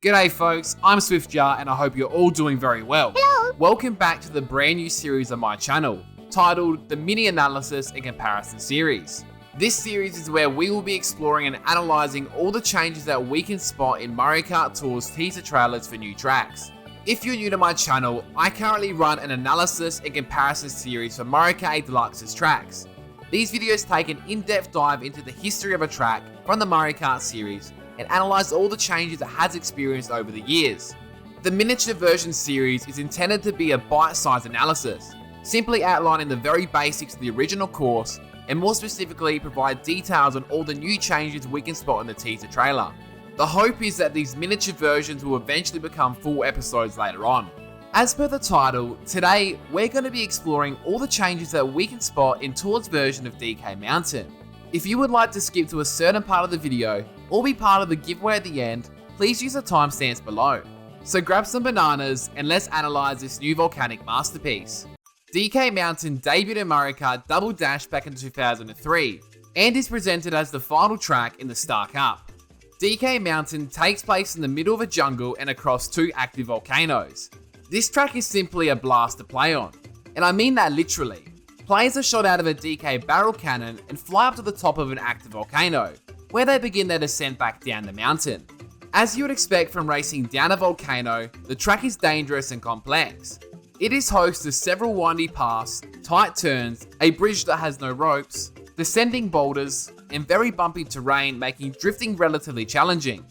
G'day folks, I'm SwiftJar and I hope you're all doing very well. Hello. Welcome back to the brand new series on my channel, titled the Mini Analysis and Comparison Series. This series is where we will be exploring and analysing all the changes that we can spot in Mario Kart Tour's teaser trailers for new tracks. If you're new to my channel, I currently run an analysis and comparison series for Mario Kart Deluxe's tracks. These videos take an in-depth dive into the history of a track from the Mario Kart series and analyse all the changes it has experienced over the years. The miniature version series is intended to be a bite-sized analysis, simply outlining the very basics of the original course and more specifically provide details on all the new changes we can spot in the teaser trailer. The hope is that these miniature versions will eventually become full episodes later on. As per the title, today we're going to be exploring all the changes that we can spot in Tour's version of DK Mountain. If you would like to skip to a certain part of the video or be part of the giveaway at the end, please use the timestamps below. So grab some bananas and let's analyse this new volcanic masterpiece. DK Mountain debuted in Mario Kart Double Dash back in 2003 and is presented as the final track in the Star Cup. DK Mountain takes place in the middle of a jungle and across two active volcanoes. This track is simply a blast to play on, and I mean that literally. Players are shot out of a DK barrel cannon and fly up to the top of an active volcano, where they begin their descent back down the mountain. As you would expect from racing down a volcano, the track is dangerous and complex. It is host to several windy paths, tight turns, a bridge that has no ropes, descending boulders, and very bumpy terrain making drifting relatively challenging.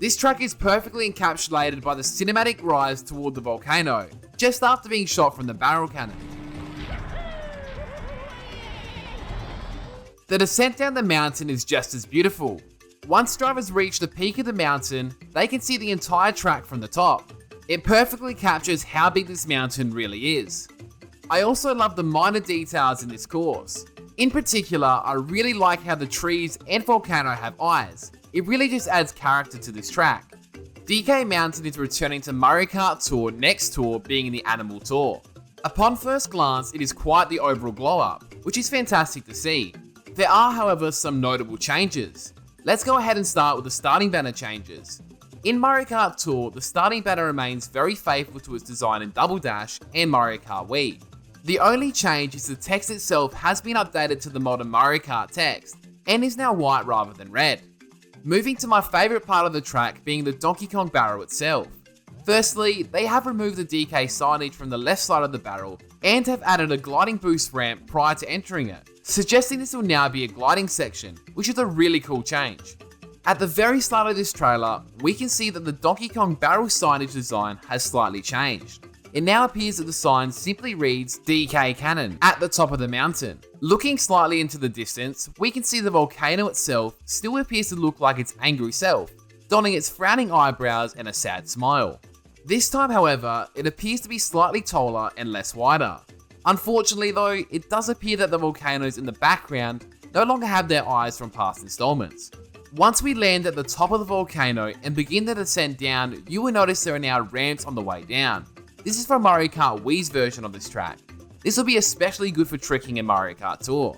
This track is perfectly encapsulated by the cinematic rise toward the volcano, just after being shot from the barrel cannon. The descent down the mountain is just as beautiful. Once drivers reach the peak of the mountain, they can see the entire track from the top. It perfectly captures how big this mountain really is. I also love the minor details in this course. In particular, I really like how the trees and volcano have eyes. It really just adds character to this track. DK Mountain is returning to Mario Kart Tour next tour being the Animal Tour. Upon first glance, it is quite the overall glow up, which is fantastic to see. There are, however, some notable changes. Let's go ahead and start with the starting banner changes. In Mario Kart Tour, the starting banner remains very faithful to its design in Double Dash and Mario Kart Wii. The only change is the text itself has been updated to the modern Mario Kart text and is now white rather than red. Moving to my favourite part of the track being the Donkey Kong barrel itself. Firstly, they have removed the DK signage from the left side of the barrel and have added a gliding boost ramp prior to entering it, suggesting this will now be a gliding section, which is a really cool change. At the very start of this trailer, we can see that the Donkey Kong barrel signage design has slightly changed. It now appears that the sign simply reads DK Cannon at the top of the mountain. Looking slightly into the distance, we can see the volcano itself still appears to look like its angry self, donning its frowning eyebrows and a sad smile. This time, however, it appears to be slightly taller and less wider. Unfortunately though, it does appear that the volcanoes in the background no longer have their eyes from past installments. Once we land at the top of the volcano and begin the descent down, you will notice there are now ramps on the way down. This is from Mario Kart Wii's version of this track. This will be especially good for tricking in Mario Kart Tour.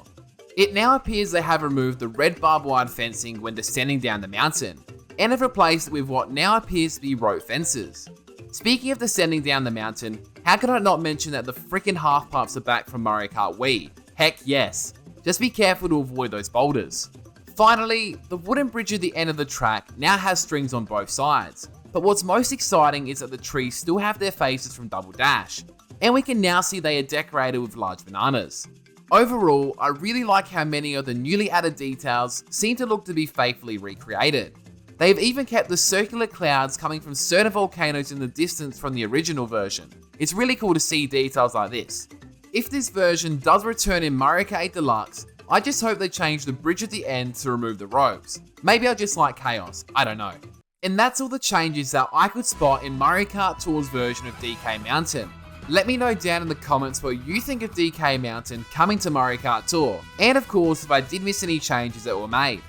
It now appears they have removed the red barbed wire fencing when descending down the mountain, and have replaced it with what now appears to be rope fences. Speaking of descending down the mountain, how could I not mention that the freaking half pipes are back from Mario Kart Wii? Heck yes. Just be careful to avoid those boulders. Finally, the wooden bridge at the end of the track now has strings on both sides. But what's most exciting is that the trees still have their faces from Double Dash, and we can now see they are decorated with large bananas. Overall, I really like how many of the newly added details seem to look to be faithfully recreated. They've even kept the circular clouds coming from certain volcanoes in the distance from the original version. It's really cool to see details like this. If this version does return in Mario Kart Deluxe, I just hope they change the bridge at the end to remove the ropes. Maybe I just like chaos, I don't know. And that's all the changes that I could spot in Mario Kart Tour's version of DK Mountain. Let me know down in the comments what you think of DK Mountain coming to Mario Kart Tour, and of course if I did miss any changes that were made.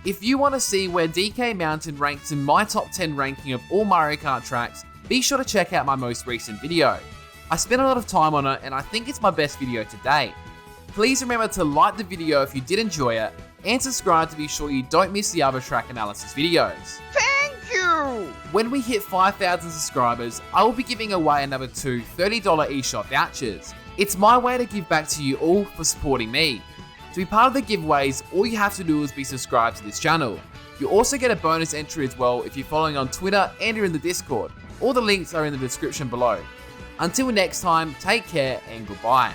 If you want to see where DK Mountain ranks in my top 10 ranking of all Mario Kart tracks, be sure to check out my most recent video. I spent a lot of time on it and I think it's my best video to date. Please remember to like the video if you did enjoy it, and subscribe to be sure you don't miss the other track analysis videos. Thank you. you! When we hit 5,000 subscribers, I will be giving away another two $30 eShop vouchers. It's my way to give back to you all for supporting me. To be part of the giveaways, all you have to do is be subscribed to this channel. You also get a bonus entry as well if you're following on Twitter and you're in the Discord. All the links are in the description below. Until next time, take care and goodbye.